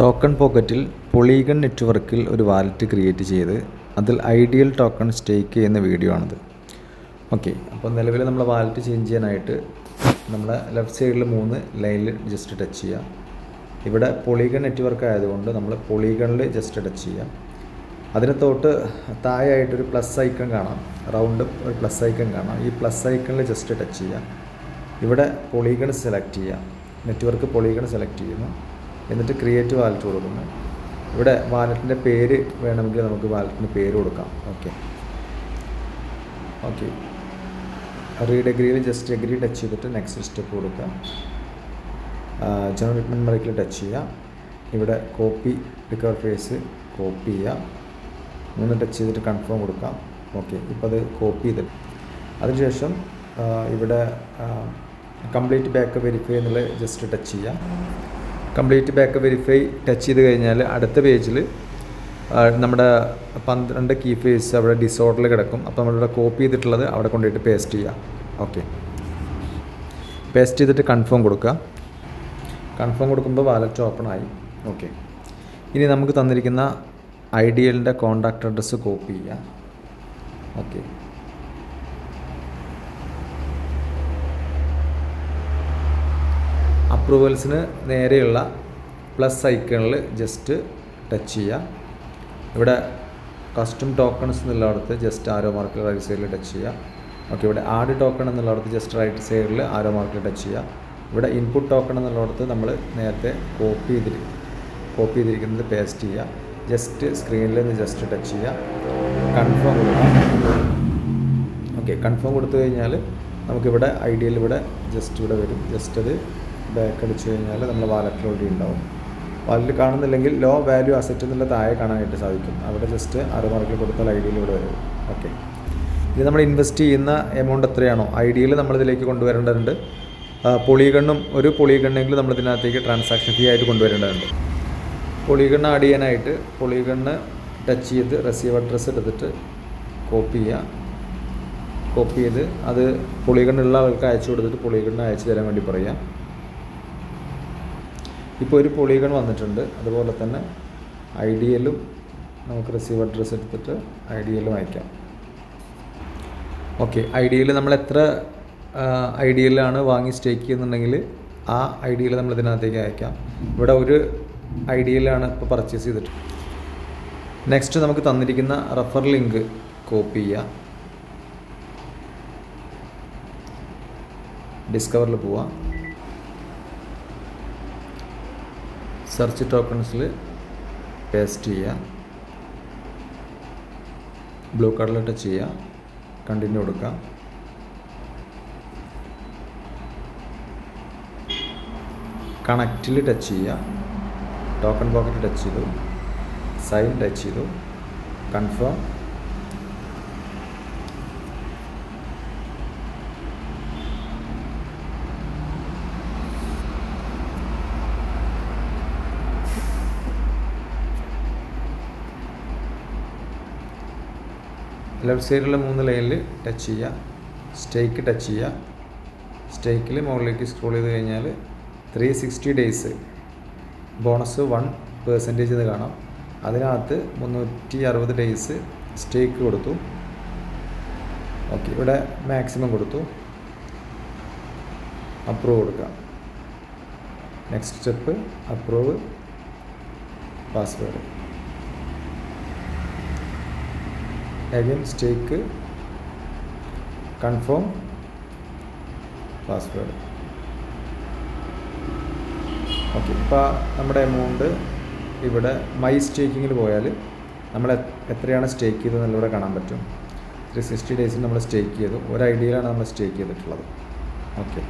Token പോക്കറ്റിൽ പൊളിഗൺ നെറ്റ്വർക്കിൽ ഒരു വാലറ്റ് ക്രിയേറ്റ് ചെയ്ത് അതിൽ ഐഡിയൽ ടോക്കൺ സ്റ്റേക്ക് ചെയ്യുന്ന വീഡിയോ ആണിത്. ഓക്കെ, അപ്പോൾ നിലവിൽ നമ്മൾ വാലറ്റ് ചേഞ്ച് ചെയ്യാനായിട്ട് നമ്മളെ ലെഫ്റ്റ് സൈഡിൽ 3 ലൈനിൽ ജസ്റ്റ് ടച്ച് ചെയ്യുക. ഇവിടെ പൊളിഗൺ നെറ്റ്വർക്ക് ആയതുകൊണ്ട് നമ്മൾ പൊളിഗണിൽ ജസ്റ്റ് ടച്ച് ചെയ്യാം. അതിന് തൊട്ട് താഴെയായിട്ടൊരു പ്ലസ് ഐക്കൺ കാണാം, റൗണ്ട് ഒരു പ്ലസ് ഐക്കൺ കാണാം. ഈ പ്ലസ് ഐക്കണിൽ ജസ്റ്റ് ടച്ച് ചെയ്യുക. ഇവിടെ പൊളിഗൺ സെലക്ട് ചെയ്യുക, നെറ്റ്വർക്ക് പൊളിഗൺ സെലക്ട് ചെയ്യുന്നു. എന്നിട്ട് ക്രിയേറ്റ് വാലറ്റ് കൊടുക്കുന്നു. ഇവിടെ വാലറ്റിൻ്റെ പേര് വേണമെങ്കിൽ നമുക്ക് വാലറ്റിന് പേര് കൊടുക്കാം. ഓക്കെ റീഡ് എഗ്രിയിൽ ജസ്റ്റ് എഗ്രി ടച്ച് ചെയ്തിട്ട് നെക്സ്റ്റ് സ്റ്റെപ്പ് കൊടുക്കുക. ജനറൽ മെമ്മറിയിൽ ടച്ച് ചെയ്യുക. ഇവിടെ കോപ്പി റിക്കവർ ഫേസ് കോപ്പി ചെയ്യുക. 3 ടച്ച് ചെയ്തിട്ട് കൺഫേം കൊടുക്കാം. ഓക്കെ, ഇപ്പോൾ അത് കോപ്പി ചെയ്തിട്ട് അതിനുശേഷം ഇവിടെ കംപ്ലീറ്റ് ബാക്കപ്പ് വെരിഫൈ എന്നുള്ള ജസ്റ്റ് ടച്ച് ചെയ്യുക. കംപ്ലീറ്റ് ബാക്കപ്പ് വെരിഫൈ ടച്ച് ചെയ്ത് കഴിഞ്ഞാൽ അടുത്ത പേജിൽ നമ്മുടെ 12 കീ ഫേസ് അവിടെ ഡിസോർഡറിൽ കിടക്കും. അപ്പോൾ നമ്മളിവിടെ കോപ്പി ചെയ്തിട്ടുള്ളത് അവിടെ കൊണ്ടുപോയിട്ട് പേസ്റ്റ് ചെയ്യുക. ഓക്കെ, പേസ്റ്റ് ചെയ്തിട്ട് കൺഫേം കൊടുക്കുക. കൺഫേം കൊടുക്കുമ്പോൾ വാലറ്റ് ഓപ്പൺ ആയി. ഓക്കെ, ഇനി നമുക്ക് തന്നിരിക്കുന്ന ഐഡിയലിൻ്റെ കോൺടാക്റ്റ് അഡ്രസ്സ് കോപ്പി ചെയ്യുക. ഓക്കെ, അപ്രൂവൽസിന് നേരെയുള്ള പ്ലസ് ഐക്കണിൽ ജസ്റ്റ് ടച്ച് ചെയ്യുക. ഇവിടെ കസ്റ്റം ടോക്കൺസ് എന്നുള്ളടത്ത് ജസ്റ്റ് ആരോ മാർക്കിൽ റൈറ്റ് സൈഡിൽ ടച്ച് ചെയ്യുക. ഓക്കെ, ഇവിടെ ആഡ് ടോക്കൺ എന്നുള്ളടത്ത് ജസ്റ്റ് റൈറ്റ് സൈഡിൽ ആരോ മാർക്കിൽ ടച്ച് ചെയ്യുക. ഇവിടെ ഇൻപുട്ട് ടോക്കൺ എന്നുള്ളടത്ത് നമ്മൾ നേരത്തെ കോപ്പി ചെയ്തിരിക്കുന്നത് പേസ്റ്റ് ചെയ്യുക. ജസ്റ്റ് സ്ക്രീനിൽ നിന്ന് ജസ്റ്റ് ടച്ച് ചെയ്യുക. കൺഫേം കൊടുക്കാം. ഓക്കെ, കൺഫേം കൊടുത്തു കഴിഞ്ഞാൽ നമുക്കിവിടെ ഐഡിയയിൽ ഇവിടെ ജസ്റ്റ് ഇവിടെ വരും. ജസ്റ്റ് അത് ബാക്ക് അടിച്ചു കഴിഞ്ഞാൽ നമ്മൾ വാലറ്റിൽ ഓൾറെഡി ഉണ്ടാവും. വാലറ്റിൽ കാണുന്നില്ലെങ്കിൽ ലോ വാല്യൂ അസറ്റ് എന്നുള്ള താഴെ കാണാനായിട്ട് സാധിക്കും. അവിടെ ജസ്റ്റ് മാർക്കിൽ കൊടുത്താൽ ഐഡിയയിൽ ഇവിടെ വരും. ഓക്കെ, ഇത് നമ്മൾ ഇൻവെസ്റ്റ് ചെയ്യുന്ന എമൗണ്ട് എത്രയാണോ ഐഡിയയിൽ നമ്മളിതിലേക്ക് കൊണ്ടുവരേണ്ടതുണ്ട്. ഒരു പൊളിഗണ്ണെങ്കിലും നമ്മളിതിനകത്തേക്ക് ട്രാൻസാക്ഷൻ ഫീ ആയിട്ട് കൊണ്ടുവരേണ്ടതുണ്ട്. പൊളിഗണ്ണ് ആഡ് ചെയ്യാനായിട്ട് പൊളിഗണ്ണ് ടച്ച് ചെയ്ത് റിസീവ് അഡ്രസ്സ് എടുത്തിട്ട് കോപ്പി ചെയ്യുക. കോപ്പി ചെയ്ത് അത് പൊളിഗണ്ണുള്ള ആൾക്ക് അയച്ചു കൊടുത്തിട്ട് പൊളിഗണ്ണ് അയച്ചു തരാൻ വേണ്ടി പറയാം. ഇപ്പോൾ ഒരു പൊളിഗൺ വന്നിട്ടുണ്ട്. അതുപോലെ തന്നെ ഐഡിയലും നമുക്ക് റിസീവ് അഡ്രസ്സ് എടുത്തിട്ട് ഐഡിയലും അയക്കാം. ഓക്കെ, ഐഡിയയിൽ നമ്മൾ എത്ര ഐഡിയയിലാണ് വാങ്ങി സ്റ്റേക്ക് ചെയ്യുന്നുണ്ടെങ്കിൽ ആ ഐഡിയയിൽ നമ്മൾ ഇതിനകത്തേക്ക് അയക്കാം. ഇവിടെ ഒരു ഐഡിയയിലാണ് ഇപ്പോൾ പർച്ചേസ് ചെയ്തിട്ട്. നെക്സ്റ്റ് നമുക്ക് തന്നിരിക്കുന്ന റെഫർ ലിങ്ക് കോപ്പി ചെയ്യുക. ഡിസ്കവറിൽ പോവാം. സെർച്ച് ടോക്കൺസിൽ പേസ്റ്റ് ചെയ്യുക. ബ്ലൂ കളറിൽ ടച്ച് ചെയ്യുക. കണ്ടിന്യൂ കൊടുക്കുക. കണക്റ്റിൽ ടച്ച് ചെയ്യുക. ടോക്കൺ പോക്കറ്റ് ടച്ച് ചെയ്തു. സൈൻ ടച്ച് ചെയ്തു. കൺഫേം. ലെഫ്റ്റ് സൈഡിലുള്ള 3 ലൈനിൽ ടച്ച് ചെയ്യുക. സ്റ്റേക്ക് ടച്ച് ചെയ്യുക. സ്റ്റേക്കിൽ മുകളിലേക്ക് സ്ക്രോൾ ചെയ്ത് കഴിഞ്ഞാൽ 360 ഡേയ്സ് ബോണസ് 1% എന്ന് കാണാം. അതിനകത്ത് 360 ഡേയ്സ് സ്റ്റേക്ക് കൊടുത്തു. ഓക്കെ, ഇവിടെ മാക്സിമം കൊടുത്തു. അപ്രൂവ് കൊടുക്കുക. Next step approve password. Again stake confirm password. Okay, ഇപ്പോൾ നമ്മുടെ എമൗണ്ട് ഇവിടെ മൈ സ്റ്റേക്കിങ്ങിൽ പോയാൽ നമ്മൾ എത്രയാണ് സ്റ്റേക്ക് ചെയ്തതെന്നുള്ള ഇവിടെ കാണാൻ പറ്റും. 360 ഡേയ്സിൽ നമ്മൾ സ്റ്റേക്ക് ചെയ്തു. ഒരു ഐഡിയയിലാണ് നമ്മൾ സ്റ്റേക്ക് ചെയ്തിട്ടുള്ളത്. ഓക്കെ.